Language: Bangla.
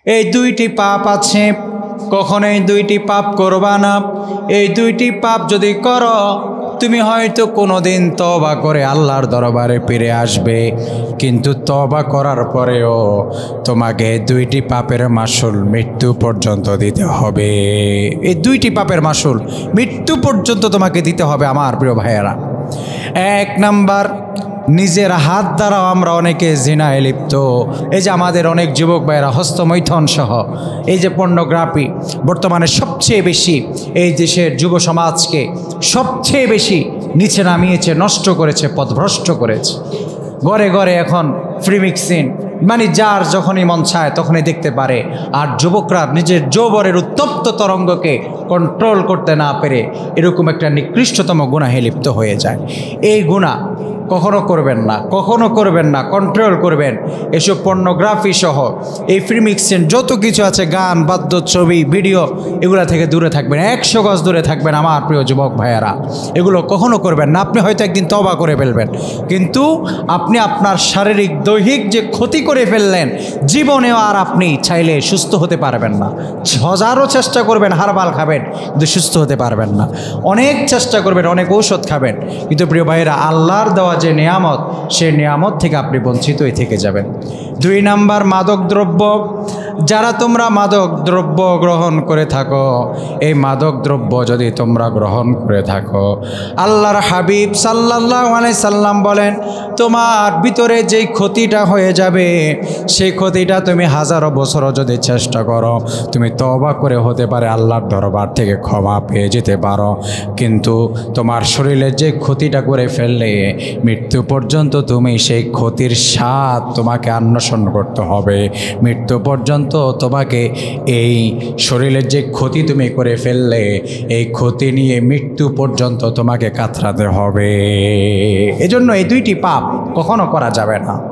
এই দুইটি পাপ আছে, কখনোই দুইটি পাপ করবা না। এই দুইটি পাপ যদি করো, তুমি হয়তো কোনোদিন তওবা করে আল্লাহর দরবারে ফিরে আসবে, কিন্তু তওবা করার পরেও তোমাকে দুইটি পাপের মাসুল মৃত্যু পর্যন্ত দিতে হবে। এই দুইটি পাপের মাসুল মৃত্যু পর্যন্ত তোমাকে দিতে হবে আমার প্রিয় ভাইয়েরা। এক নাম্বার, নিজের হাত দ্বারাও আমরা অনেকে জিনায় লিপ্ত। এই যে আমাদের অনেক যুবক ভাইয়েরা হস্তমৈথন সহ এই যে পর্নোগ্রাফি বর্তমানে সবচেয়ে বেশি এই দেশের যুব সমাজকে সবচেয়ে বেশি নিচে নামিয়েছে, নষ্ট করেছে, পথভ্রষ্ট করেছে। ঘরে ঘরে এখন ফ্রি মিক্সিং, মানে যার যখনই মন চায় তখনই দেখতে পারে। আর যুবকরা নিজের যৌবনের উত্তপ্ত তরঙ্গকে কন্ট্রোল করতে না পেরে এরকম একটা নিকৃষ্টতম গুনাহে লিপ্ত হয়ে যায়। এই গুনাহ কখনো করবেন না, কখনো করবেন না। কন্ট্রোল করবেন এসব পর্নোগ্রাফি সহ এই ফ্রি মিক্সিং যত কিছু আছে, গান, বাদ্য, ছবি, ভিডিও, এগুলো থেকে দূরে থাকবেন। 100 গজ দূরে থাকবেন আমার প্রিয় যুবক ভাইয়েরা। এগুলো কখনো করবেন না। আপনি হয়তো একদিন তওবা করে ফেলবেন, কিন্তু আপনি আপনার শারীরিক দৈহিক যে ক্ষতি করে ফেললেন, জীবনেও আর আপনি চাইলে সুস্থ হতে পারবেন না। হাজারো চেষ্টা করবেন, হারবাল খাবেন, কিন্তু সুস্থ হতে পারবেন না। অনেক চেষ্টা করবেন, অনেক ঔষধ খাবেন, কিন্তু প্রিয় ভাইয়েরা আল্লাহর দেওয়া যে নিয়ামত, সেই নিয়ামত থেকে আপনি বঞ্চিতই থেকে যাবেন। 2 নাম্বার, মাদক দ্রব্য। যারা তোমরা মাদক দ্রব্য গ্রহণ করে থাকো, এই মাদক দ্রব্য যদি তোমরা গ্রহণ করে থাকো, আল্লাহর হাবিব সাল্লাল্লাহু আলাইহি সাল্লাম বলেন, তোমার ভিতরে যেই ক্ষতিটা হয়ে যাবে, সেই ক্ষতিটা তুমি হাজারো বছরও যদি চেষ্টা করো, তুমি তওবা করে হতে পারে আল্লাহর দরবার থেকে ক্ষমা পেয়ে যেতে পারো, কিন্তু তোমার শরীরের যে ক্ষতিটা করে ফেললে মৃত্যু পর্যন্ত তুমি সেই ক্ষতির স্বাদ তোমাকে অন্বেষণ করতে হবে। মৃত্যু পর্যন্ত তোমাকে এই শরীরের যে ক্ষতি তুমি করে ফেললে, এই ক্ষতি নিয়ে মৃত্যু পর্যন্ত তোমাকে কাতরাতে হবে। এজন্য এই দুইটি পাপ কখনো করা যাবে না।